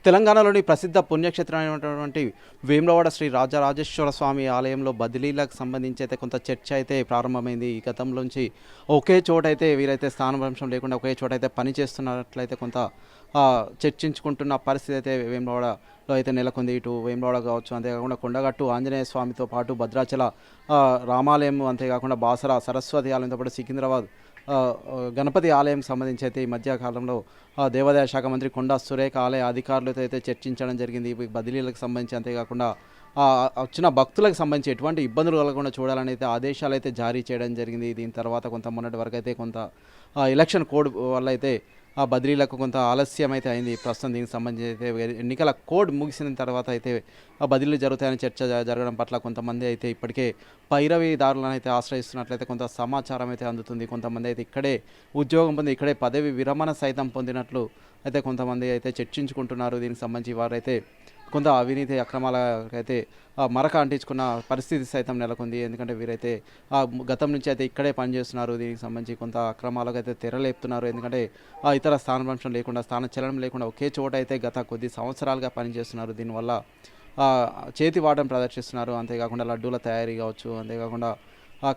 తెలంగాణలోని ప్రసిద్ధ పుణ్యక్షేత్రమైనటువంటి వేములవాడ శ్రీ రాజరాజేశ్వర స్వామి ఆలయంలో బదిలీలకు సంబంధించి అయితే కొంత చర్చ అయితే ప్రారంభమైంది. ఈ గతంలోంచి ఒకే చోటైతే వీరైతే స్థానభ్రంశం లేకుండా ఒకే చోట అయితే పని చేస్తున్నట్లయితే కొంత చర్చించుకుంటున్న పరిస్థితి అయితే వేములవాడలో అయితే నెలకొంది. ఇటు వేములవాడ కావచ్చు, అంతేకాకుండా కొండగట్టు ఆంజనేయ స్వామితో పాటు భద్రాచల రామాలయం, అంతేకాకుండా బాసర సరస్వతి ఆలయంతో పాటు సికింద్రాబాద్ గణపతి ఆలయం సంబంధించి అయితే ఈ మధ్య కాలంలో దేవాదాయ శాఖ మంత్రి కొండా సురేఖ ఆలయ అధికారులతో అయితే చర్చించడం జరిగింది. ఈ బదిలీలకు సంబంధించి, అంతేకాకుండా వచ్చిన భక్తులకు సంబంధించి ఎటువంటి ఇబ్బందులు కలగకుండా చూడాలని అయితే ఆదేశాలు అయితే జారీ చేయడం జరిగింది. దీని తర్వాత కొంత మొన్నటి వరకు అయితే కొంత ఎలక్షన్ కోడ్ వల్ల అయితే ఆ బదిలీలకు కొంత ఆలస్యం అయితే అయింది. ప్రస్తుతం దీనికి సంబంధించి అయితే ఎన్నికల కోడ్ ముగిసిన తర్వాత అయితే ఆ బదిలీలు జరుగుతాయని చర్చ జరగడం పట్ల కొంతమంది అయితే ఇప్పటికే పైరవీదారులను అయితే ఆశ్రయిస్తున్నట్లయితే కొంత సమాచారం అయితే అందుతుంది. కొంతమంది అయితే ఇక్కడే ఉద్యోగం పొంది ఇక్కడే పదవి విరమణ సైతం పొందినట్లు అయితే కొంతమంది అయితే చర్చించుకుంటున్నారు. దీనికి సంబంధించి వారైతే కొంత అవినీతి అక్రమాలకైతే మరక అంటించుకున్న పరిస్థితి సైతం నెలకొంది. ఎందుకంటే వీరైతే గతం నుంచి అయితే ఇక్కడే పనిచేస్తున్నారు. దీనికి సంబంధించి కొంత అక్రమాలకు అయితే తెరలేపుతున్నారు. ఎందుకంటే ఇతర స్థానభ్రంశం లేకుండా, స్థానచలనం లేకుండా ఒకే చోట అయితే గత కొద్ది సంవత్సరాలుగా పనిచేస్తున్నారు. దీనివల్ల చేతి వాటం ప్రదర్శిస్తున్నారు. అంతేకాకుండా లడ్డూల తయారీ కావచ్చు, అంతేకాకుండా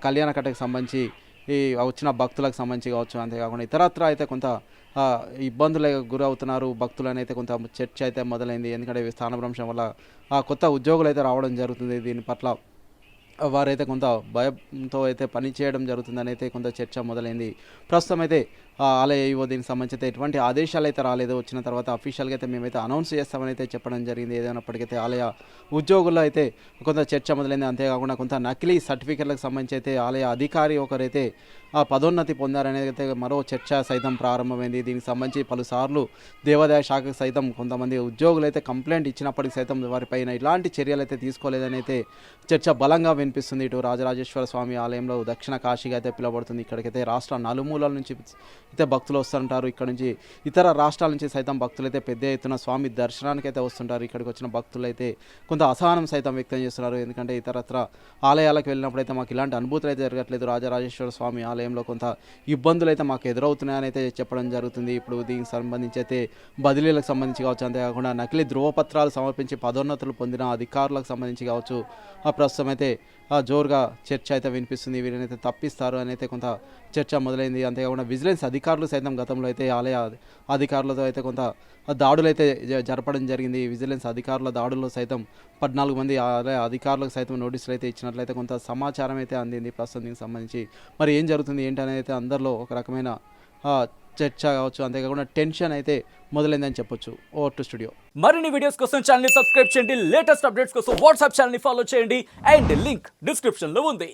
కళ్యాణ కట్టకు సంబంధించి ఈ వచ్చిన భక్తులకు సంబంధించి కావచ్చు, అంతేకాకుండా ఇతరత్ర అయితే కొంత ఇబ్బందులకు గురవుతున్నారు భక్తులని అయితే కొంత చర్చ అయితే మొదలైంది. ఎందుకంటే స్థానభ్రంశం వల్ల కొత్త ఉద్యోగులు అయితే రావడం జరుగుతుంది. దీని పట్ల వారైతే కొంత భయంతో అయితే పని చేయడం జరుగుతుందని అయితే కొంత చర్చ మొదలైంది. ప్రస్తుతం అయితే ఆలయ ఈవో దీనికి సంబంధించి అయితే ఎటువంటి ఆదేశాలు అయితే రాలేదు. వచ్చిన తర్వాత అఫీషియల్గా అయితే మేమైతే అనౌన్స్ చేస్తామని అయితే చెప్పడం జరిగింది. ఏదైనప్పటికైతే ఆలయ ఉద్యోగుల్లో అయితే కొంత చర్చ మొదలైంది. అంతేకాకుండా కొంత నకిలీ సర్టిఫికెట్లకు సంబంధించి అయితే ఆలయ అధికారి ఒకరైతే పదోన్నతి పొందారనేది అయితే మరో చర్చ సైతం ప్రారంభమైంది. దీనికి సంబంధించి పలుసార్లు దేవాదాయ శాఖకు సైతం కొంతమంది ఉద్యోగులు అయితే కంప్లైంట్ ఇచ్చినప్పటికీ సైతం వారిపైన ఇలాంటి చర్యలు అయితే తీసుకోలేదని అయితే చర్చ బలంగా వినిపిస్తుంది. ఇటు రాజరాజేశ్వర స్వామి ఆలయంలో దక్షిణ కాశీగా అయితే పిలువబడుతుంది. ఇక్కడికైతే రాష్ట్ర నలుమూలల నుంచి అయితే భక్తులు వస్తుంటారు. ఇక్కడ నుంచి ఇతర రాష్ట్రాల నుంచి సైతం భక్తులు అయితే పెద్ద ఎత్తున స్వామి దర్శనానికి అయితే వస్తుంటారు. ఇక్కడికి వచ్చిన భక్తులు అయితే కొంత అసహనం సైతం వ్యక్తం చేస్తున్నారు. ఎందుకంటే ఇతరత్ర ఆలయాలకు వెళ్ళినప్పుడు అయితే మాకు ఇలాంటి అనుభూతులు అయితే జరగట్లేదు. రాజరాజేశ్వర స్వామి ఆలయంలో కొంత ఇబ్బందులు అయితే మాకు ఎదురవుతున్నాయని అయితే చెప్పడం జరుగుతుంది. ఇప్పుడు దీనికి సంబంధించి అయితే బదిలీలకు సంబంధించి కావచ్చు, అంతేకాకుండా నకిలీ ధృవపత్రాలు సమర్పించి పదోన్నతులు పొందిన అధికారులకు సంబంధించి కావచ్చు, ప్రస్తుతం అయితే జోరుగా చర్చ అయితే వినిపిస్తుంది. వీరిని అయితే తప్పిస్తారు అని అయితే కొంత చర్చ మొదలైంది. అంతేకాకుండా విజిలెన్స్ అధికారులు సైతం గతంలో అయితే ఆలయ అధికారులతో అయితే కొంత దాడులు అయితే జరపడం జరిగింది. విజిలెన్స్ అధికారుల దాడుల్లో సైతం 14 మంది ఆలయ అధికారులకు సైతం నోటీసులు అయితే ఇచ్చినట్లయితే కొంత సమాచారం అయితే అందింది. ప్రస్తుతం దీనికి సంబంధించి మరి ఏం జరుగుతుంది ఏంటి అనేది అయితే అందరిలో ఒక రకమైన చర్చ కావచ్చు, అంతేకాకుండా టెన్షన్ అయితే మొదలైందని చెప్పొచ్చు. Over to studio. మరిన్ని వీడియోస్ కోసం ఛానల్ ని సబ్స్క్రైబ్ చేయండి. లేటెస్ట్ అప్డేట్స్ కోసం వాట్సాప్ ఛానల్ ని ఫాలో చేయండి. అండ్ లింక్ డిస్క్రిప్షన్ లో ఉంది.